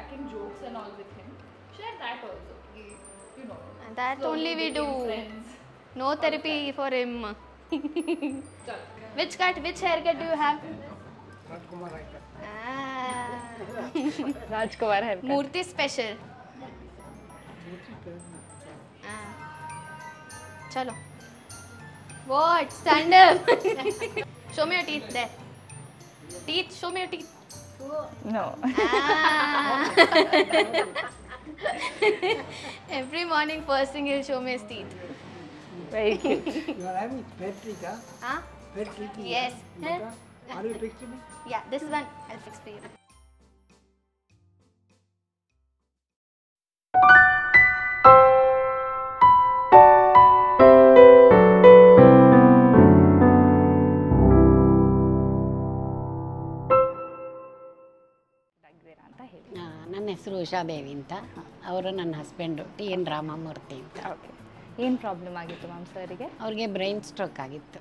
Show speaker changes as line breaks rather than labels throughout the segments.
cracking jokes and all with him. Share that also. You know.
That only we do.
Friends.
No therapy for him. Which haircut do you have?
Rajkumar haircut.
Rajkumar haircut.
Murthy special. Chalo. What? Stand up. Show me your teeth there. Teeth, show me your teeth.
No.
Every morning, first thing he'll show me his teeth.
Very cute.
You are having pet treat, huh?
Huh?
Pet treat.
Yes.
Are you fixing it?
Yeah, this is one. I'll fix for you.
ನನ್ನ ಹೆಸರು ಉಷಾದೇವಿ ಅಂತ. ಅವರು ನನ್ನ husband TN Ramamurthy ಅಂತ.
Okay. ಏನು problem ಆಗಿತ್ತು ma'am ಸರಿಗೆ?
ಅವ್ರಿಗೆ ಬ್ರೈನ್ ಸ್ಟ್ರೋಕ್ ಆಗಿತ್ತು.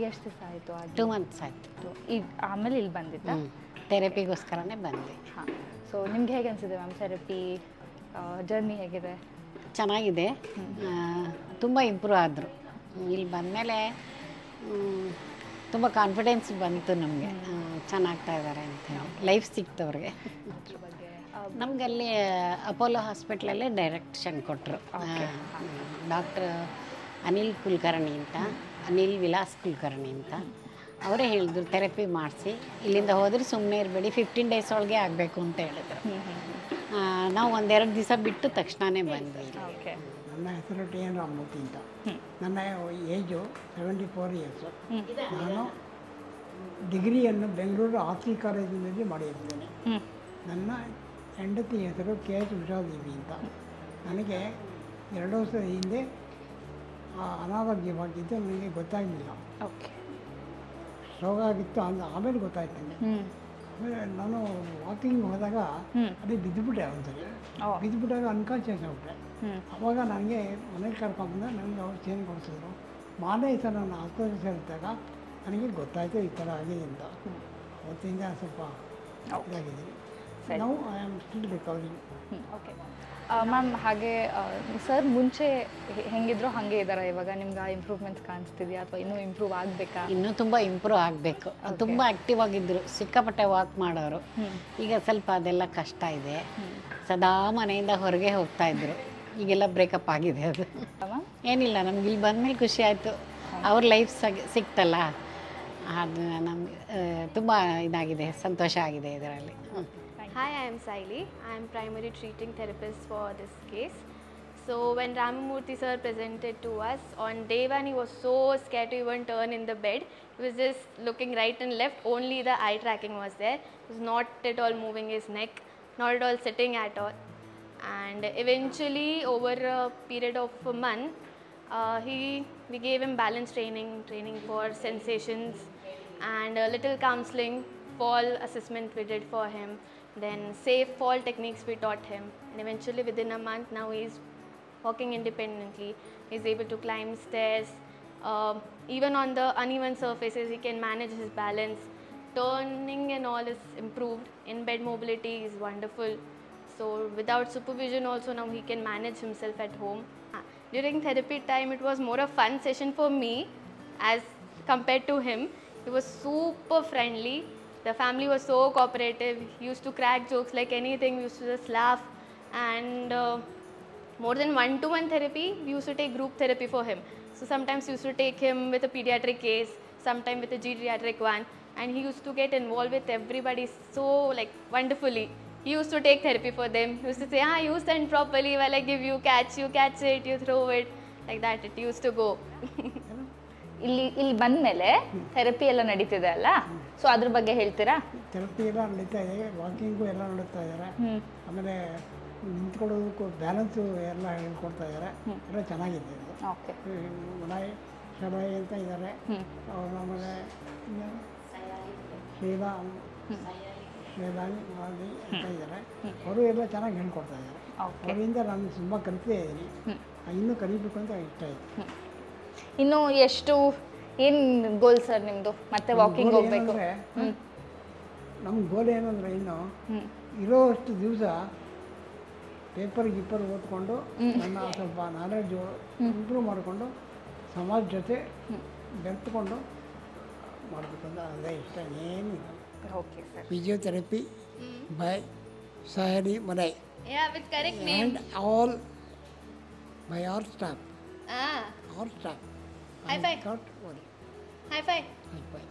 ಎಷ್ಟು ದಿವಸ ಆಯಿತು?
2 months ಆಯಿತು.
ಈಗ ಆಮೇಲೆ ಇಲ್ಲಿ ಬಂದಿದ್ದ?
ಥೆರಪಿಗೋಸ್ಕರನೇ ಬಂದ್ವಿ.
ಹಾಂ. ಸೊ ನಿಮ್ಗೆ ಹೇಗೆ ಅನಿಸಿದೆ ಮ್ಯಾಮ್ ಥೆರಪಿ ಜರ್ನಿ ಹೇಗಿದೆ?
ಚೆನ್ನಾಗಿದೆ. ತುಂಬ ಇಂಪ್ರೂವ್ ಆದರು. ಇಲ್ಲಿ ಬಂದಮೇಲೆ ತುಂಬ ಕಾನ್ಫಿಡೆನ್ಸ್ ಬಂತು ನಮಗೆ. ಚೆನ್ನಾಗ್ತಾ ಇದ್ದಾರೆ ಅಂತ ಹೇಳಿ ಲೈಫ್ ಸಿಕ್ತು ಅವ್ರಿಗೆ. ನಮಗಲ್ಲಿ ಅಪೋಲೋ ಹಾಸ್ಪಿಟ್ಲಲ್ಲೇ ಡೈರೆಕ್ಷನ್ ಕೊಟ್ಟರು. ಡಾಕ್ಟ್ರ್ ಅನಿಲ್ ಕುಲಕರ್ಣಿ ಅಂತ, ಅನಿಲ್ ವಿಲಾಸ್ ಕುಲಕರ್ಣಿ ಅಂತ. ಅವರೇ ಹೇಳಿದ್ರು ಥೆರಪಿ ಮಾಡಿಸಿ ಇಲ್ಲಿಂದ ಹೋದರೆ ಸುಮ್ಮನೆ ಇರಬೇಡಿ, 15 days ಒಳಗೆ ಆಗಬೇಕು ಅಂತ ಹೇಳಿದ್ರು. ನಾವು 1-2 ದಿವಸ ಬಿಟ್ಟು ತಕ್ಷಣವೇ ಬಂದ್ವಿ.
ನನ್ನ ಹೆಸರು TN ರಾಮಮೂರ್ತಿ ಅಂತ. ನನ್ನ ಏಜು 74 years. ನಾನು ಡಿಗ್ರಿಯನ್ನು ಬೆಂಗಳೂರು ಆರ್ಸಿ ಕಾಲೇಜಿನಲ್ಲಿ ಮಾಡಿದ್ದೇನೆ. ನನ್ನ ಹೆಂಡತಿ ಹೆಸರು KH ಉಷಾದೇವಿ ಅಂತ. ನನಗೆ 2 ವರ್ಷದ ಹಿಂದೆ ಅನಾರೋಗ್ಯವಾಗಿದ್ದು ನನಗೆ ಗೊತ್ತಾಗಲಿಲ್ಲ.
ಓಕೆ.
ರೋಗ ಆಗಿತ್ತು ಆಮೇಲೆ ಗೊತ್ತಾಯ್ತು ನನಗೆ. ಆಮೇಲೆ ನಾನು ವಾಕಿಂಗ್ ಹೋದಾಗ ಅದೇ ಬಿದ್ದುಬಿಟ್ಟೆ ಒಂದ್ಸರಿ. ಬಿದ್ದುಬಿಟ್ಟಾಗ ಅನ್ಕಾನ್ಷಿಯಸ್ ಆಗ್ಬಿಟ್ಟೆ. ಅವಾಗ ನನಗೆ ಮನೆಗೆ ಕರ್ಕೊಂಡ್ಬಂದು ನನಗೆ ಅವ್ರು ಚೇಂಜ್ ಕೊಡಿಸಿದ್ರು. ಮಾರನೇ ದಿವಸ ನಾನು ಆಸ್ಪತ್ರೆ ಸೇರಿದಾಗ ನನಗೆ ಗೊತ್ತಾಯಿತು ಈ ಥರ ಆಗಿದೆ ಅಂತ. ಅವತ್ತಿಂದ ಸ್ವಲ್ಪ ಇದಾಗಿದ್ದೀನಿ. ನಾವು I am still recovering.
Okay ma'am. ಹಾಗೆ ಸರ್ ಮುಂಚೆ ಹೆಂಗಿದ್ರು ಹಾಗೆ ಇದ್ದಾರೆ ಇವಾಗ? ನಿಮ್ಗೆ ಆ ಇಂಪ್ರೂವ್ಮೆಂಟ್ಸ್ ಕಾಣಿಸ್ತಿದೆಯಾ ಅಥವಾ ಇನ್ನೂ ಇಂಪ್ರೂವ್ ಆಗಬೇಕಾ?
ಇನ್ನೂ ತುಂಬ ಇಂಪ್ರೂವ್ ಆಗಬೇಕು. ತುಂಬ ಆ್ಯಕ್ಟಿವ್ ಆಗಿದ್ದರು, ಸಿಕ್ಕಾಪಟ್ಟೆ ವಾಕ್ ಮಾಡೋರು. ಈಗ ಸ್ವಲ್ಪ ಅದೆಲ್ಲ ಕಷ್ಟ ಇದೆ. ಸದಾ ಮನೆಯಿಂದ ಹೊರಗೆ ಹೋಗ್ತಾ ಇದ್ರು. ಈಗೆಲ್ಲ ಬ್ರೇಕಪ್ ಆಗಿದೆ. ಅದು ಏನಿಲ್ಲ, ನಮ್ಗೆ ಇಲ್ಲಿ ಬಂದಮೇಲೆ ಖುಷಿ ಆಯಿತು. ಅವ್ರ ಲೈಫ್ ಸಿಕ್ತಲ್ಲ, ಅದು ನಮ್ಗೆ ತುಂಬ ಇದಾಗಿದೆ, ಸಂತೋಷ ಆಗಿದೆ ಇದರಲ್ಲಿ.
Hi, I am Saili. I am primary treating therapist for this case. So when Ramamurthy sir presented to us, on day 1 he was so scared to even turn in the bed. He was just looking right and left, only the eye tracking was there. He was not at all moving his neck, not at all sitting at all. And eventually over a period of a month, we gave him balance training for sensations, and a little counseling, fall assessment we did for him. Then safe fall techniques we taught him, and eventually within a month now he is walking independently. He is able to climb stairs. Even on the uneven surfaces he can manage his balance. Turning and all is improved. In bed mobility is wonderful. So without supervision also now he can manage himself at home. During therapy time it was more a fun session for me as compared to him. He was super friendly. The family was so cooperative. He used to crack jokes like anything. We used to just laugh. And more than 1-to-1 therapy, we used to take group therapy for him. So sometimes we used to take him with a pediatric case, sometimes with a geriatric one. And he used to get involved with everybody so wonderfully. He used to take therapy for them. He used to say, you stand properly while I give you catch it, you throw it. Like that it used to go.
ಇಲ್ಲಿ ಬಂದಮೇಲೆ therapy ಎಲ್ಲ ನಡೀತಿದೆ ಅಲ್ಲ, so ಅದ್ರ ಬಗ್ಗೆ ಹೇಳ್ತೀರಾ?
Therapy ಎಲ್ಲ ನಡೀತಾ ಇದೆ, ವಾಕಿಂಗು ಎಲ್ಲ ನಡೀತಾ ಇದ್ದಾರೆ. ಆಮೇಲೆ ನಿಂತ್ಕೊಳ್ಳೋದಕ್ಕೂ ಬ್ಯಾಲೆನ್ಸು ಎಲ್ಲ ಹೇಳ್ಕೊಡ್ತಾ ಇದ್ದಾರೆ. ಎಲ್ಲ ಚೆನ್ನಾಗಿದೆ.
ಓಕೆ.
ಉಡಾಯ್ ಶಬಾಯಿ ಅಂತ ಇದ್ದಾರೆ ಅವರು. ಆಮೇಲೆ ಶ್ರೀದಾನಿ ಮಾಡಿ ಅಂತ ಇದ್ದಾರೆ. ಅವರು ಎಲ್ಲ ಚೆನ್ನಾಗಿ ಹೇಳ್ಕೊಡ್ತಾ ಇದ್ದಾರೆ. ಅವರಿಂದ ನಾನು ತುಂಬ ಕಲಿತೇ ಇದ್ದೀನಿ. ಇನ್ನೂ ಕಲಿಬೇಕು ಅಂತ ಇಷ್ಟ ಇದೆ.
ಇನ್ನು ಏನು ಗೋಲ್ ಸರ್ ನಿಮ್ಮದು? ಮತ್ತೆ ವಾಕಿಂಗ್ ಹೋಗಬೇಕು?
ನಮ್ಮ ಗೋಲ್ ಏನಂದರೆ ಇನ್ನು ಇರೋಷ್ಟು ದಿವಸ ಪೇಪರ್ ಗಿಪ್ಪರ್ ಓದ್ಕೊಂಡು ನನ್ನ ಸ್ವಲ್ಪ ನಾಲೆಡ್ಜು ಇಂಪ್ರೂವ್ ಮಾಡಿಕೊಂಡು ಸಮಾಜ ಜೊತೆ ಬೆರೆತ್ಕೊಂಡು ಮಾಡಬೇಕಂತ ಅದೇ ಇಷ್ಟ ಏನಿಲ್ಲ.
Okay sir.
Physiotherapy by Sahari Malay
Yeah, with correct name.
and all by our staff.
Ah,
Our staff.
High five.
Not worry.
high five.
High five.